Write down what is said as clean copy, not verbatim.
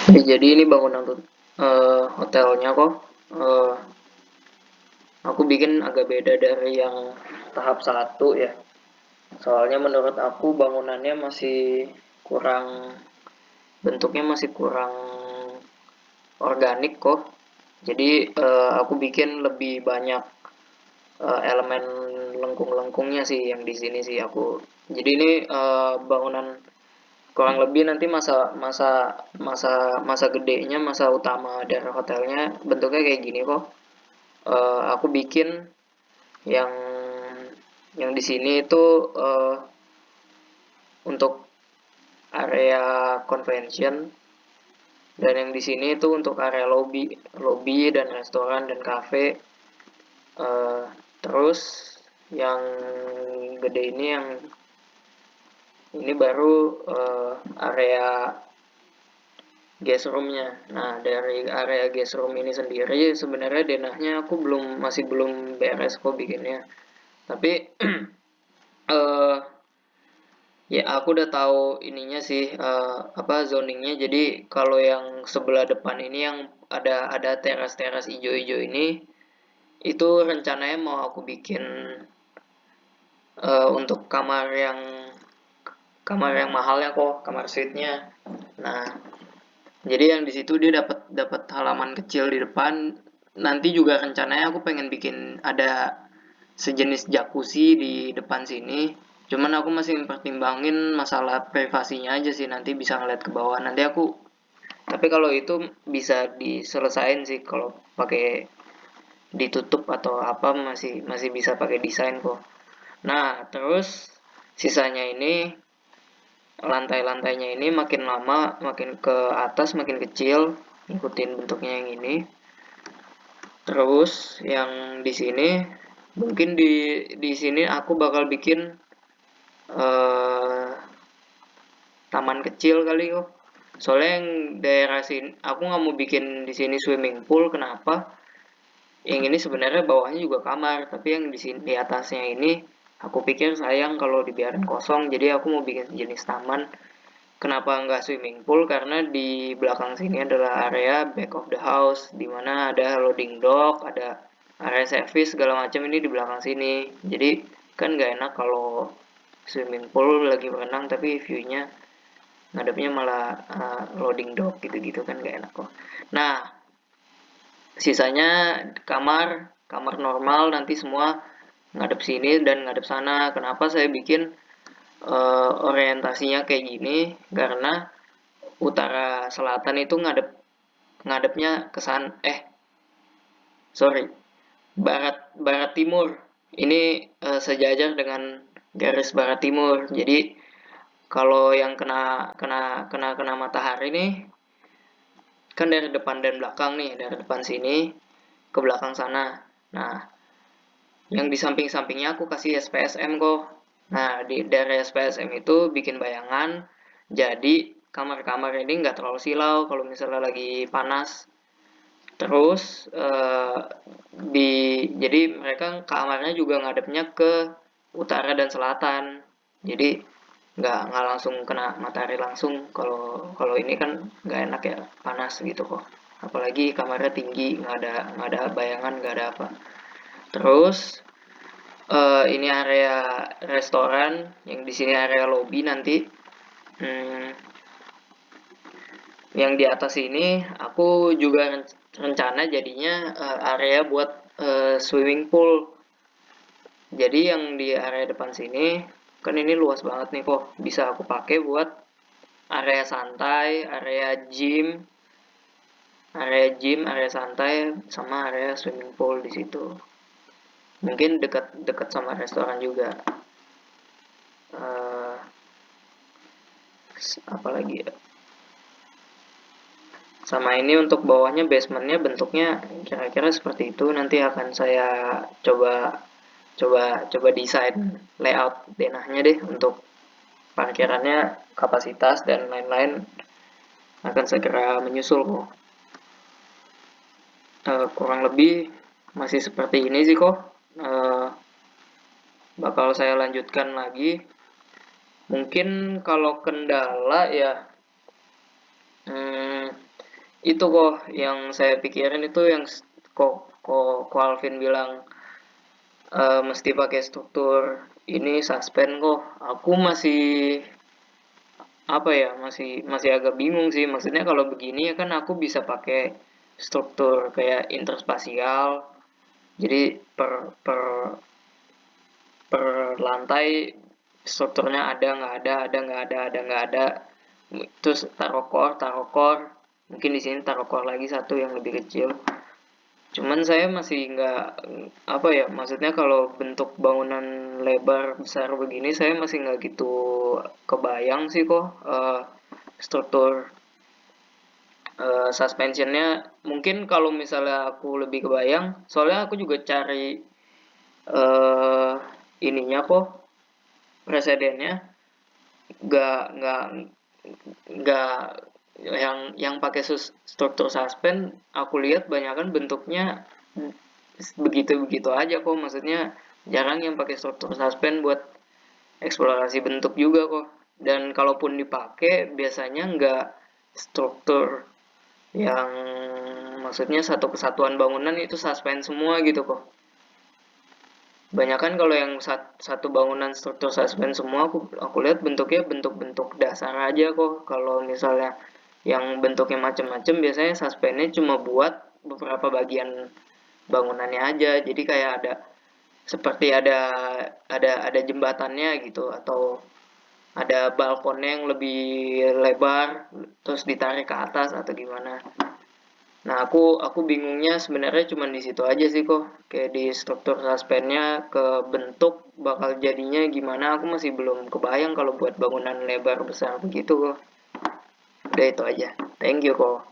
Ya, jadi ini bangunan hotelnya kok. Eh, aku bikin agak beda dari yang tahap satu ya. Soalnya menurut aku bangunannya masih kurang, bentuknya masih kurang organik kok. Jadi aku bikin lebih banyak elemen lengkung-lengkungnya sih yang di sini sih aku. Jadi ini bangunan kurang lebih nanti masa masa masa masa gedenya, masa utama dari hotelnya bentuknya kayak gini kok. Aku bikin yang di sini itu untuk area convention, dan yang di sini itu untuk area lobby dan restoran dan cafe. Terus yang gede ini baru area guest roomnya. Nah, dari area guest room ini sendiri sebenarnya denahnya aku masih belum beres kok bikinnya. Tapi eh ya aku udah tahu ininya sih, apa zoningnya. Jadi kalau yang sebelah depan ini yang ada teras-teras hijau-hijau ini, itu rencananya mau aku bikin untuk kamar yang mahalnya kok, kamar suite-nya. Nah, jadi yang di situ dia dapat dapat halaman kecil di depan. Nanti juga rencananya aku pengen bikin ada sejenis jacuzzi di depan sini. Cuman aku masih mempertimbangin masalah privasinya aja sih, nanti bisa ngeliat ke bawah. Nanti aku, tapi kalau itu bisa diselesain sih kalau pakai ditutup atau apa, masih masih bisa pakai desain kok. Nah, terus sisanya ini, lantai-lantainya ini makin lama makin ke atas makin kecil, ngikutin bentuknya yang ini. Terus yang di sini mungkin di sini aku bakal bikin eh, taman kecil kali kok. Soalnya yang daerah sini aku nggak mau bikin di sini swimming pool. Kenapa? Yang ini sebenarnya bawahnya juga kamar, tapi yang di sini di atasnya ini aku pikir sayang kalau dibiarin kosong. Jadi aku mau bikin jenis taman. Kenapa nggak swimming pool? Karena di belakang sini adalah area back of the house, di mana ada loading dock, ada area service segala macam ini di belakang sini. Jadi kan nggak enak kalau swimming pool lagi berenang tapi view-nya ngadepnya malah loading dock gitu-gitu, kan nggak enak kok. Nah, sisanya kamar kamar normal nanti semua ngadep sini dan ngadep sana. Kenapa saya bikin orientasinya kayak gini? Karena utara selatan itu ngadepnya ke sana, sorry, barat barat timur. Ini sejajar dengan garis barat timur. Jadi kalau yang kena kena kena kena matahari nih, kan dari depan dan belakang nih, dari depan sini ke belakang sana. Nah, yang di samping-sampingnya aku kasih SPSM kok. Nah, dari SPSM itu bikin bayangan, jadi kamar-kamar ini nggak terlalu silau kalau misalnya lagi panas. Terus jadi mereka kamarnya juga ngadepnya ke utara dan selatan. Jadi nggak langsung kena matahari langsung. Kalau kalau ini kan nggak enak ya, panas gitu kok. Apalagi kamarnya tinggi, nggak ada bayangan, nggak ada apa. Terus ini area restoran, yang di sini area lobby nanti. Hmm, yang di atas ini aku juga rencana jadinya area buat swimming pool. Jadi yang di area depan sini kan ini luas banget nih kok, bisa aku pakai buat area santai, area santai sama area swimming pool di situ. Mungkin dekat-dekat sama restoran juga. Uh, Apalagi ya? Sama ini untuk bawahnya, basementnya bentuknya kira-kira seperti itu. Nanti akan saya coba coba coba desain layout denahnya deh, untuk parkirannya, kapasitas dan lain-lain akan segera menyusul kok. Kurang lebih masih seperti ini sih kok. Bakal saya lanjutkan lagi. Mungkin kalau kendala ya, hmm, Itu kok yang saya pikirin itu yang kok Alvin bilang mesti pakai struktur ini suspend kok. Aku masih apa ya, masih masih agak bingung sih. Maksudnya kalau begini ya kan aku bisa pakai struktur kayak interspasial. Jadi per lantai strukturnya ada nggak ada nggak ada. Terus taruh core. Mungkin di sini taruh core lagi satu yang lebih kecil. Cuman saya masih nggak apa ya, maksudnya kalau bentuk bangunan lebar besar begini saya masih nggak gitu kebayang sih kok struktur suspensionnya. Mungkin kalau misalnya aku lebih kebayang, soalnya aku juga cari eh ininya kok presidennya nggak nggak yang pakai struktur suspend aku lihat banyak kan bentuknya begitu-begitu aja kok, maksudnya jarang yang pakai struktur suspend buat eksplorasi bentuk juga kok. Dan kalaupun dipakai biasanya nggak struktur yang maksudnya satu kesatuan bangunan itu suspend semua gitu kok. Banyak kan kalau yang satu bangunan struktur suspend semua aku lihat bentuknya bentuk-bentuk dasar aja kok. Kalau misalnya yang bentuknya macam-macam biasanya suspendnya cuma buat beberapa bagian bangunannya aja. Jadi kayak ada seperti ada jembatannya gitu atau ada balkonnya yang lebih lebar terus ditarik ke atas atau gimana. Nah, aku bingungnya sebenarnya cuma di situ aja sih kok. Kayak di struktur suspendnya ke bentuk bakal jadinya gimana aku masih belum kebayang kalau buat bangunan lebar besar begitu kok. Udah itu aja. Thank you kok.